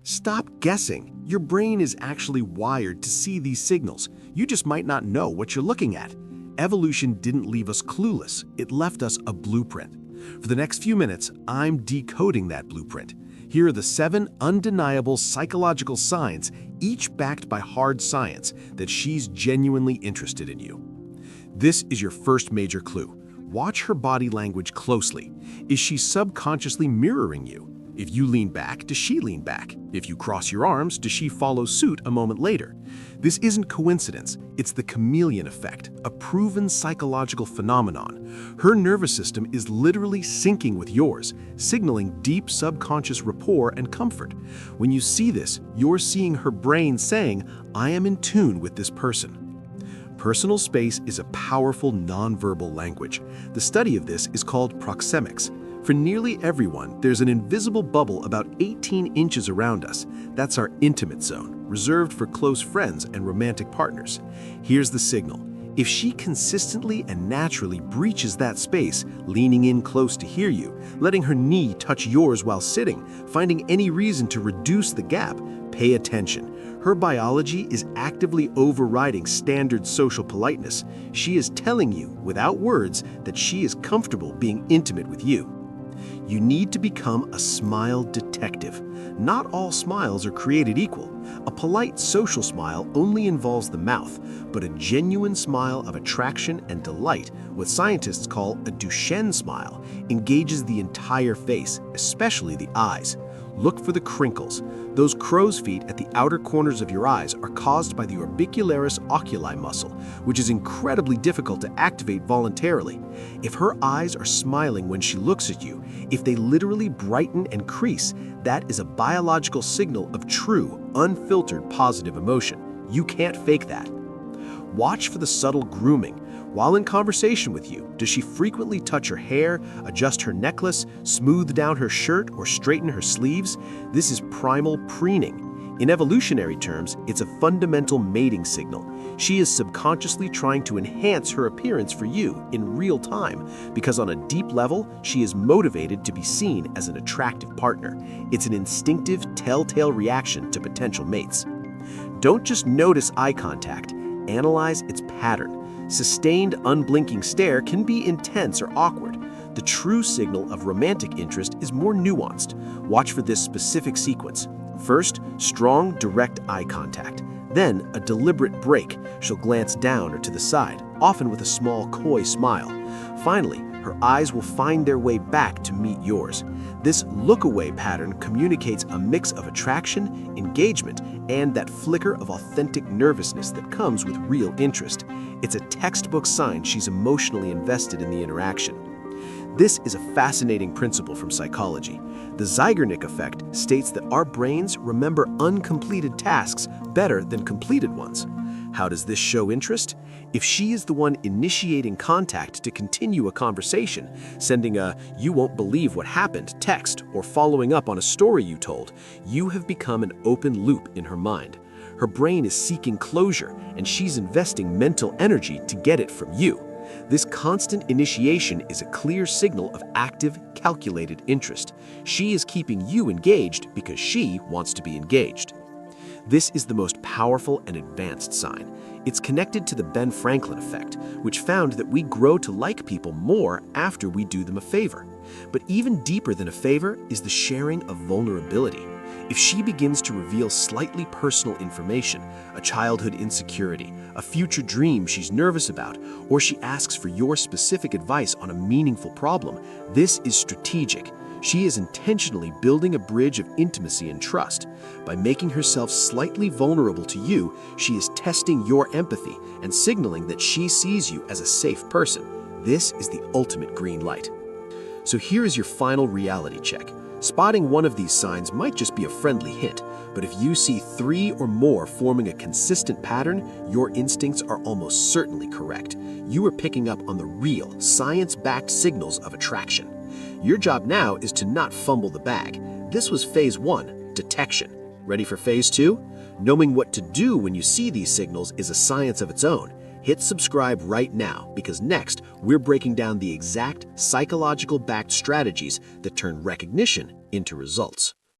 Stop guessing. Your brain is actually wired to see these signals. You just might not know what you're looking at. Evolution didn't leave us clueless. It left us a blueprint. For the next few minutes, I'm decoding that blueprint. Here are the 7 undeniable psychological signs, each backed by hard science, that she's genuinely interested in you. This is your first major clue. Watch her body language closely. Is she subconsciously mirroring you? If you lean back, does she lean back? If you cross your arms, does she follow suit a moment later? This isn't coincidence, it's the chameleon effect, a proven psychological phenomenon. Her nervous system is literally syncing with yours, signaling deep subconscious rapport and comfort. When you see this, you're seeing her brain saying, "I am in tune with this person." Personal space is a powerful nonverbal language. The study of this is called Proxemics. For nearly everyone, there's an invisible bubble about 18 inches around us. That's our intimate zone, reserved for close friends and romantic partners. Here's the signal. If she consistently and naturally breaches that space, leaning in close to hear you, letting her knee touch yours while sitting, finding any reason to reduce the gap, pay attention. Her biology is actively overriding standard social politeness. She is telling you, without words, that she is comfortable being intimate with you. You need to become a smile detective. Not all smiles are created equal. A polite social smile only involves the mouth, but a genuine smile of attraction and delight, what scientists call a Duchenne smile, engages the entire face, especially the eyes. Look for the crinkles. Those crow's feet at the outer corners of your eyes are caused by the orbicularis oculi muscle, which is incredibly difficult to activate voluntarily. If her eyes are smiling when she looks at you, if they literally brighten and crease, that is a biological signal of true, unfiltered positive emotion. You can't fake that. Watch for the subtle grooming. While in conversation with you, does she frequently touch her hair, adjust her necklace, smooth down her shirt, or straighten her sleeves? This is primal preening. In evolutionary terms, it's a fundamental mating signal. She is subconsciously trying to enhance her appearance for you in real time, because on a deep level, she is motivated to be seen as an attractive partner. It's an instinctive, telltale reaction to potential mates. Don't just notice eye contact, analyze its pattern. Sustained, unblinking stare can be intense or awkward. The true signal of romantic interest is more nuanced. Watch for this specific sequence. First, strong, direct eye contact. Then, a deliberate break. She'll glance down or to the side, often with a small, coy smile. Finally, her eyes will find their way back to meet yours. This look-away pattern communicates a mix of attraction, engagement, and that flicker of authentic nervousness that comes with real interest. It's a textbook sign she's emotionally invested in the interaction. This is a fascinating principle from psychology. The Zeigarnik effect states that our brains remember uncompleted tasks better than completed ones. How does this show interest? If she is the one initiating contact to continue a conversation, sending a "you won't believe what happened" text, or following up on a story you told, you have become an open loop in her mind. Her brain is seeking closure, and she's investing mental energy to get it from you. This constant initiation is a clear signal of active, calculated interest. She is keeping you engaged because she wants to be engaged. This is the most powerful and advanced sign. It's connected to the Ben Franklin effect, which found that we grow to like people more after we do them a favor. But even deeper than a favor is the sharing of vulnerability. If she begins to reveal slightly personal information, a childhood insecurity, a future dream she's nervous about, or she asks for your specific advice on a meaningful problem, this is strategic. She is intentionally building a bridge of intimacy and trust. By making herself slightly vulnerable to you, she is testing your empathy and signaling that she sees you as a safe person. This is the ultimate green light. So here is your final reality check. Spotting one of these signs might just be a friendly hint, but if you see 3 or more forming a consistent pattern, your instincts are almost certainly correct. You are picking up on the real, science-backed signals of attraction. Your job now is to not fumble the bag. This was phase 1, detection. Ready for phase 2? Knowing what to do when you see these signals is a science of its own. Hit subscribe right now, because next we're breaking down the exact psychological-backed strategies that turn recognition into results.